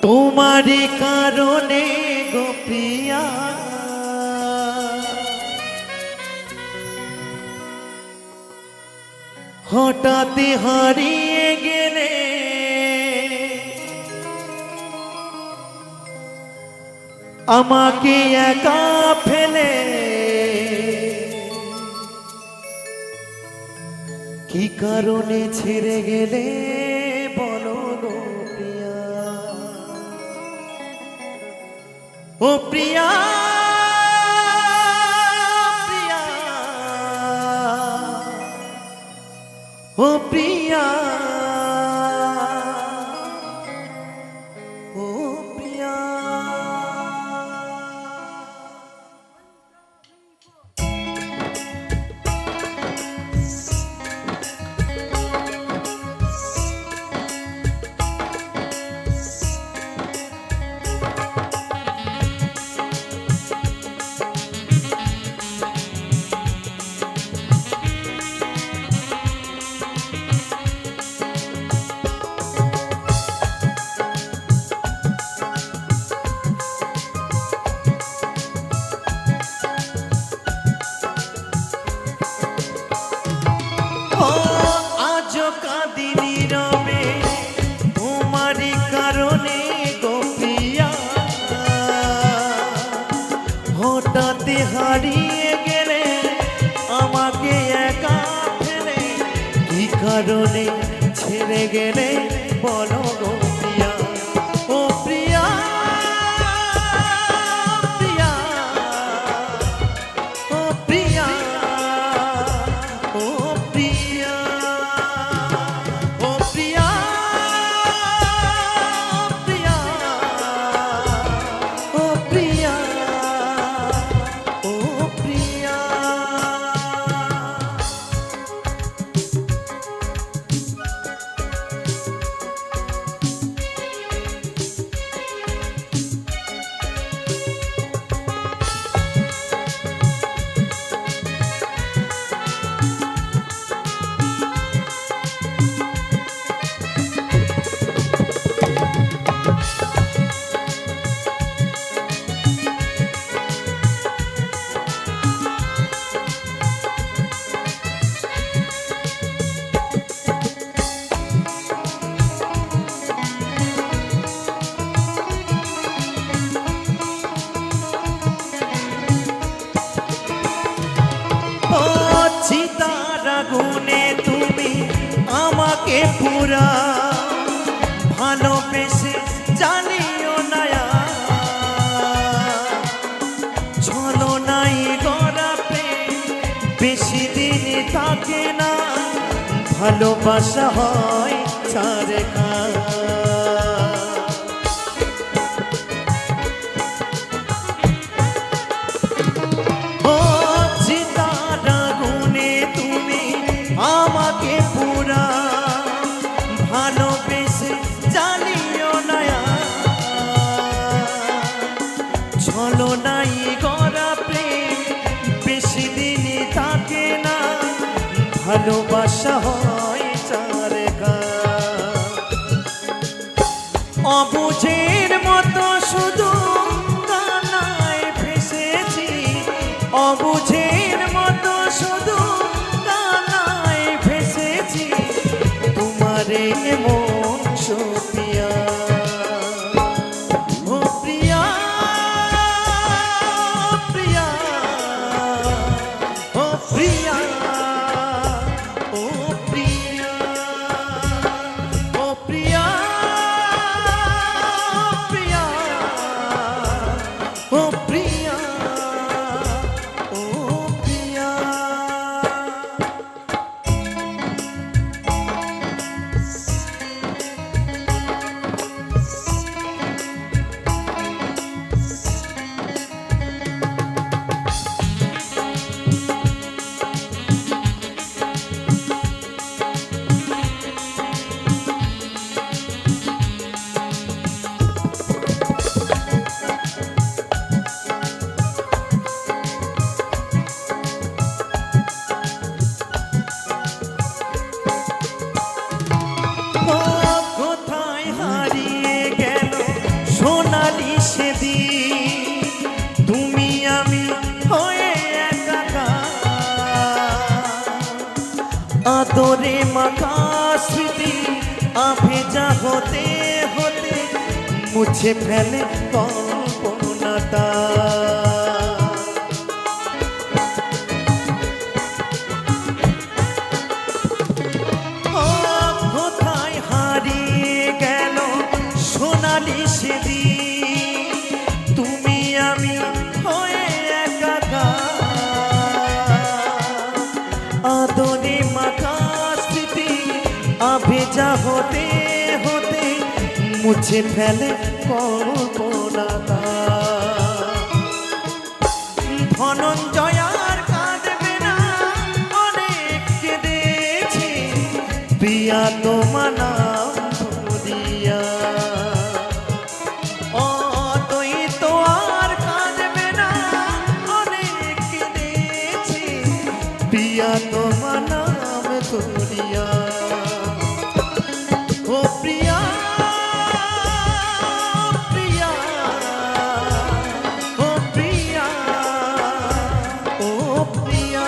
তোমারই কারণে গো প্রিয়া হঠাৎ হারিয়ে গেলে আমাকে একা ফেলে কি কারণে ছেড়ে গেলে বলো গো প্রিয়া ও প্রিয়া প্রিয়া ও প্রিয়া ও প্রিয়া হারিয়ে গেলে আমাকে একা ফেলে কি কারণে ছেড়ে গেলে বলো গো প্রিয়া ও প্রিয়া প্রিয়া ও প্রিয়া ও প্রিয়া ও প্রিয়া প্রিয়া ও প্রিয়া গুনে তুমি আমাকে পুরা ভালোবেসে জানিও না চলো নাই গড়া প্রেম বেশি দিন থাকে না ভালোবাসা হয় চারকা আমাকে পুরা ভালোবেসে জানিও না চলো নাই গড়া প্রেম বেশি দিন থাকে না ভালোবাসা হয় চারকা অবুঝের মতো শুধু কান্নায় ভেসেছি অবুঝের মতো শুধু তোমারে মন সোপিয়া ও প্রিয়া প্রিয়া ও প্রিয়া ও প্রিয়া ও প্রিয়া প্রিয়া ও প্রিয়া ও প্রিয়া সেদিন তুমি আমি হয়ে একাকার, আদরে মাখা স্মৃতি আভেজা হতে হতে মুছে ফেলে কল্পনাটা। কোথায় হারিয়ে গেল সোনালি সেদিন তুমি আমি হয়ে একাকার, আদরে মাখা স্মৃতি আভেজা হতে হতে মুছে ফেলে কল্পনাটা। ধনঞ্জয় আর কাঁদবে না, অনেক কেঁদেছি প্রিয়া তোমার নাম ধরিয়া। অদ্বৈত আর কাঁদবে না, অনেক কেঁদেছি প্রিয়া তোমার নাম ধরিয়া। ও প্রিয়া প্রিয়া, ও প্রিয়া, ও প্রিয়া,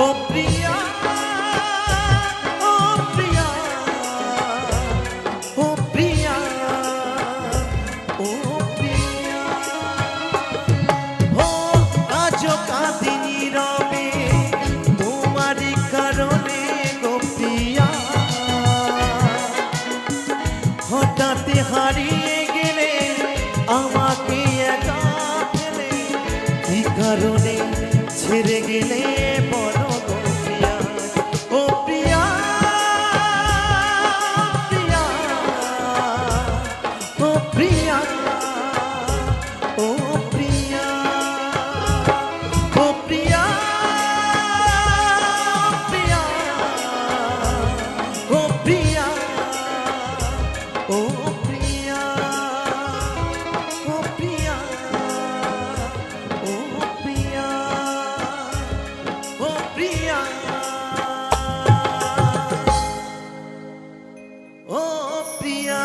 ও প্রিয়া, ও প্রিয়া, ও প্রিয়া, ও প্রিয়া। ও আজও কাঁদি নীরবে তোমারই কারণে গো প্রিয়া, হঠাৎ হারিয়ে গেলে আমাকে একা ফেলে, কি কারণে ছেড়ে গেলে বলো গো প্রিয়া। ও প্রিয়া প্রিয়া, ও প্রিয়া, ও প্রিয়া, ও প্রিয়া প্রিয়া, ও প্রিয়া, ও প্রিয়া, ও প্রিয়া, ও প্রিয়া, ও প্রিয়া, ও প্রিয়া।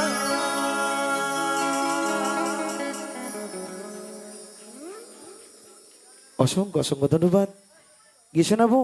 অসংখ্য অসংখ্য ধন্যবাদ। গিয়ে শোনাবো